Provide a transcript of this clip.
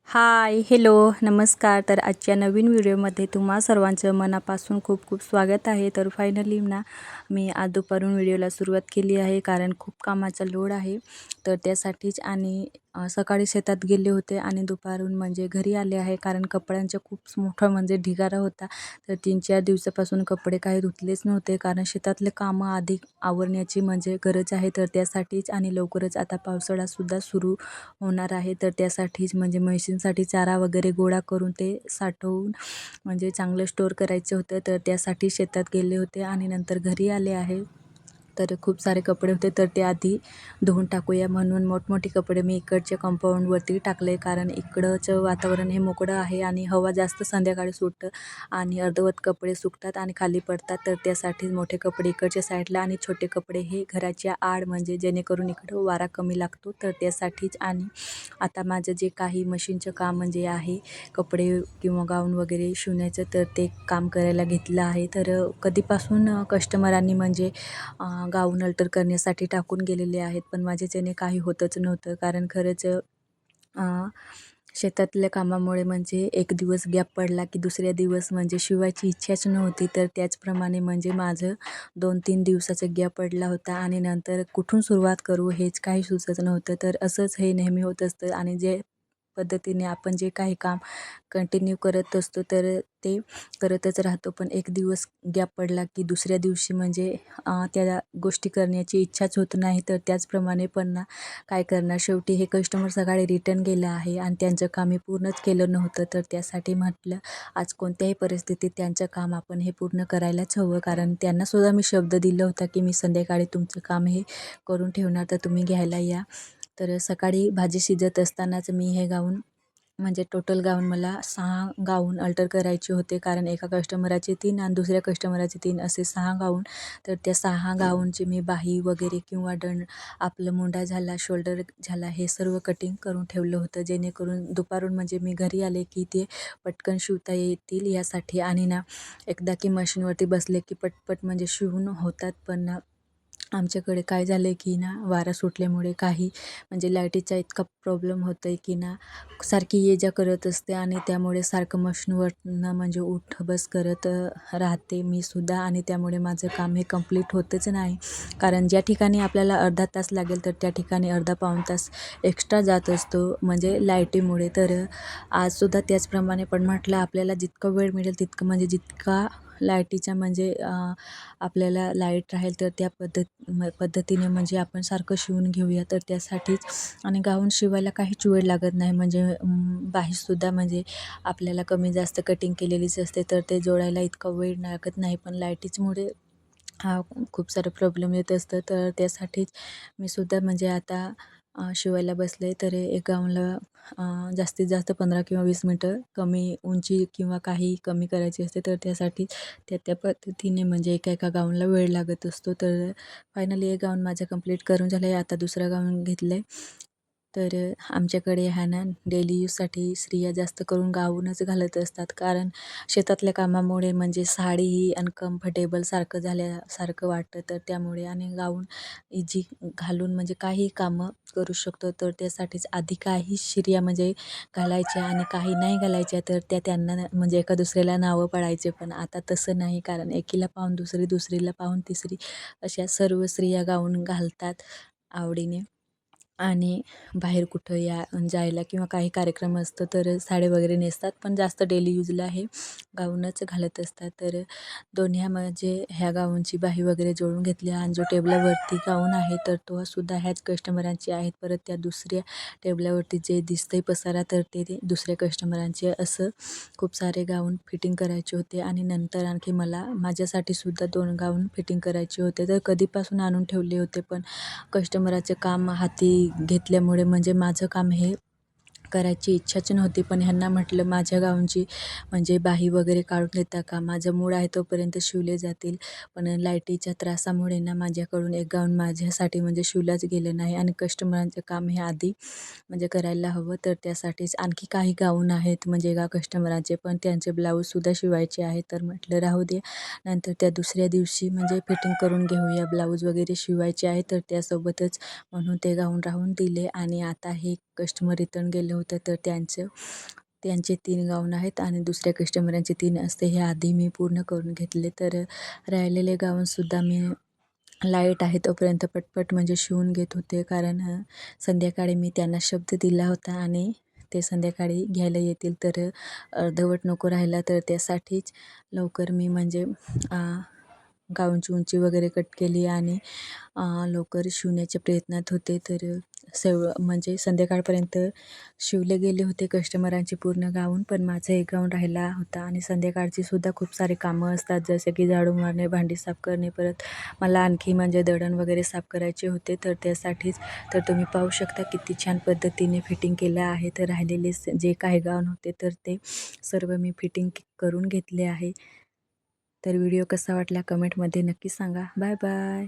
हाय, hello, नमस्कार. तर आजच्या नवीन व्हिडिओमध्ये तुम्हा सर्वांचं मनापासून खूप खूप स्वागत आहे. तर फायनली ना मी आज दुपारून व्हिडिओला सुरुवात केली आहे, कारण खूप कामाचा लोड आहे. तर त्यासाठीच आणि सकाळी शेतात गेले होते आणि दुपारून म्हणजे घरी आले आहे, कारण कपड्यांचा खूप मोठा म्हणजे ढिगारा होता. तर 3-4 दिवसापासून कपडे काही धुतलेच नव्हते, कारण शेतातले कामं आधी आवरण्याची म्हणजे गरज आहे. तर त्यासाठीच आणि लवकरच आता पावसाळासुद्धा सुरू होणार आहे. तर त्यासाठीच म्हणजे म्हशींसाठी चारा वगैरे गोळा करून ते साठवून म्हणजे चांगलं स्टोअर करायचं होतं. तर त्यासाठी शेतात गेले होते आणि नंतर घरी आले आहे. तर खूप सारे कपडे होते, तर ते आधी धुवून टाकूया म्हणून मोठमोठे कपडे मी इकडच्या कंपाऊंडवरती टाकले, कारण इकडचं वातावरण हे मोकळं आहे आणि हवा जास्त संध्याकाळी सुटतं आणि अर्धवट कपडे सुकतात आणि खाली पडतात. तर त्यासाठी मोठे कपडे इकडच्या साईडला आणि छोटे कपडे हे घराच्या आड, म्हणजे जेणेकरून इकडं वारा कमी लागतो. तर त्यासाठीच आणि आता माझं जे काही मशीनचं काम म्हणजे आहे, कपडे किंवा गाऊन वगैरे शिवण्याचं, तर ते काम करायला घेतलं आहे. तर कधीपासून कस्टमरांनी म्हणजे गाऊन अल्टर करण्यासाठी टाकून गेलेले आहेत, पण माझ्याच्याने काही होतच नव्हतं, कारण खरंच शेतातल्या कामामुळे म्हणजे एक दिवस गॅप पडला की दुसऱ्या दिवस म्हणजे शिवायची इच्छाच नव्हती. तर त्याचप्रमाणे म्हणजे माझं 2-3 दिवसाचा गॅप पडला होता आणि नंतर कुठून सुरुवात करू हेच काही सुचत नव्हतं. तर असंच हे नेहमी होत असतं आणि जे पद्धतीने आपण जे काही काम कंटिन्यू करत असतो, तर ते करतच राहतो. पण एक दिवस गॅप पडला की दुसऱ्या दिवशी म्हणजे त्या गोष्टी करण्याची इच्छाच होत नाही. तर त्याचप्रमाणे पण ना काय करणार, शेवटी हे कस्टमर सकाळी रिटर्न गेलं आहे आणि त्यांचं काम मी पूर्णच केलं नव्हतं. तर त्यासाठी म्हटलं आज कोणत्याही परिस्थितीत त्यांचं काम आपण हे पूर्ण करायलाच हवं, कारण त्यांनासुद्धा मी शब्द दिला होता की मी संध्याकाळी तुमचं काम हे करून ठेवणार, तर तुम्ही घ्यायला या. तर सकाळी भाजी शिजत असतानाच मी हे गाऊन म्हणजे टोटल गाऊन मला 6 गाऊन अल्टर करायचे होते, कारण एका कस्टमराचे 3 आणि दुसऱ्या कस्टमराचे 3 असे 6 गाऊन. तर त्या 6 गाऊनचे मी बाही वगैरे किंवा आपलं मुंडा झाला, शोल्डर झाला, हे सर्व कटिंग करून ठेवलं होतं, जेणेकरून दुपारून म्हणजे मी घरी आले की ते पटकन शिवता येतील यासाठी. आणि ना एकदा की मशीनवरती बसले की पटपट म्हणजे शिवून होतात. पण ना आमच्याकडे काय झालं आहे की ना वारा सुटल्यामुळे काही म्हणजे लाईटीचा इतका प्रॉब्लेम होतो आहे की ना सारखी ये जा करत असते आणि त्यामुळे सारखं मशीनवरनं म्हणजे उठ बस करत राहते मी सुद्धा, आणि त्यामुळे माझं काम हे कंप्लीट होतच नाही. कारण ज्या ठिकाणी आपल्याला अर्धा तास लागेल, तर त्या ठिकाणी अर्धा पाऊण तास एक्स्ट्रा जात असतो म्हणजे लाईटीमुळे. तर आजसुद्धा त्याचप्रमाणे, पण म्हटलं आपल्याला जितकं वेळ मिळेल तितकं म्हणजे जितका लाईटीचा म्हणजे आपल्याला लाईट राहील, तर त्या पद्धतीने म्हणजे आपण सारखं शिवून घेऊया. तर त्यासाठीच आणि गाऊन शिवायला काहीच वेळ लागत नाही, म्हणजे बाहीसुद्धा म्हणजे आपल्याला कमी जास्त कटिंग केलेलीच असते, तर ते जोडायला इतका वेळ लागत नाही. पण लाईटीचमुळे हा खूप सारं प्रॉब्लेम येत असतं. तर त्यासाठीच मी सुद्धा म्हणजे आता शिवायला बसले. तर एक गाऊनला जास्तीत जास्त 15 किंवा 20 मिनटं कमी उंची किंवा काही कमी करायची असते, तर त्यासाठी त्या पद्धतीने म्हणजे एका एका गाऊनला वेळ लागत असतो. तर फायनली एक गाऊन माझं कंप्लीट करून झालं आहे. आता दुसरा गाऊन घेतलं आहे. तर आमच्याकडे ह्या ना डेली यूजसाठी स्त्रिया जास्त करून गाऊनच घालत असतात, कारण शेतातल्या कामामुळे म्हणजे साडी ही अनकम्फर्टेबल सारखं झाल्यासारखं वाटतं. तर त्यामुळे आणि गाऊन इझी घालून म्हणजे काही कामं करू शकतो. तर त्यासाठीच आधी काही स्त्रिया म्हणजे घालायच्या आणि काही नाही घालायच्या, तर त्यांना म्हणजे एका दुसऱ्याला नावं पडायचे. पण आता तसं नाही, कारण एकीला पाहून दुसरी, दुसरीला पाहून तिसरी, अशा सर्व स्त्रिया गाऊन घालतात आवडीने. आणि बाहेर कुठं जायला किंवा काही कार्यक्रम असतं तर साडी वगैरे नेसतात, पण जास्त डेली यूजला हे गाऊनच घालत असतात. तर दोन्ही म्हणजे ह्या गाऊनची बाही वगैरे जोडून घेतली आणि जो टेबलावरती गाऊन आहे, तर तो सुद्धा ह्याच कस्टमरांचे आहेत. परत त्या दुसऱ्या टेबलावरती जे दिसतंय पसारा, तर ते दुसऱ्या कस्टमरांचे. असं खूप सारे गाऊन फिटिंग करायचे होते आणि नंतर आणखी मला माझ्यासाठी सुद्धा 2 गाऊन फिटिंग करायचे होते. तर कधीपासून आणून ठेवले होते, पण कस्टमराचे काम हाती घेतल्यामुळे म्हणजे माझं काम हे करायची इच्छाच नव्हती. पण ह्यांना म्हटलं माझ्या गाऊनची म्हणजे बाही वगैरे काढून देता का, माझं मूड आहे तोपर्यंत शिवले जातील. पण लाईटीच्या त्रासामुळे ना माझ्याकडून एक गाऊन माझ्यासाठी म्हणजे शिवलाच गेलं नाही आणि कस्टमरांचं काम हे आधी म्हणजे करायला हवं. तर त्यासाठीच आणखी काही गाऊन आहेत म्हणजे एका कस्टमराचे, पण त्यांचे ब्लाऊजसुद्धा शिवायचे आहेत. तर म्हटलं राहू दे, नंतर त्या दुसऱ्या दिवशी म्हणजे फिटिंग करून घेऊया, ब्लाऊज वगैरे शिवायचे आहे. तर त्यासोबतच म्हणून ते गाऊन राहून दिले आणि आता हे कस्टमर रिटर्न गेले होतं तर त्यांचे 3 गाऊन आहेत आणि दुसऱ्या कस्टमरांचे 3 असते हे आधी मी पूर्ण करून घेतले. तर राहिलेले गाऊनसुद्धा मी लाईट आहे तोपर्यंत पटपट म्हणजे शिवून घेत होते, कारण संध्याकाळी मी त्यांना शब्द दिला होता आणि ते संध्याकाळी घ्यायला येतील, तर अर्धवट नको राहिला, तर त्यासाठीच लवकर मी म्हणजे गाऊनची उंची वगैरे कट केली आणि लवकर शिवण्याच्या प्रयत्नात होते. तर म्हणजे संध्याकाळपर्यंत शिवले गेले होते कस्टमरांचे पूर्ण गाऊन, पण माझं एक गाऊन राहिला होता आणि संध्याकाळची सुद्धा खूप सारे कामं असतात, जसे की झाडू मारणे, भांडी साफ करणे, परत मला आणखी म्हणजे दळण वगैरे साफ करायचे होते. तर त्यासाठीच तर तुम्ही पाहू शकता किती छान पद्धतीने फिटिंग केलं आहे. तर राहिलेले जे काही गाऊन होते तर ते सर्व मी फिटिंग करून घेतले आहे. तर व्हिडिओ कसा वाटला कमेंटमध्ये नक्की सांगा. Bye bye.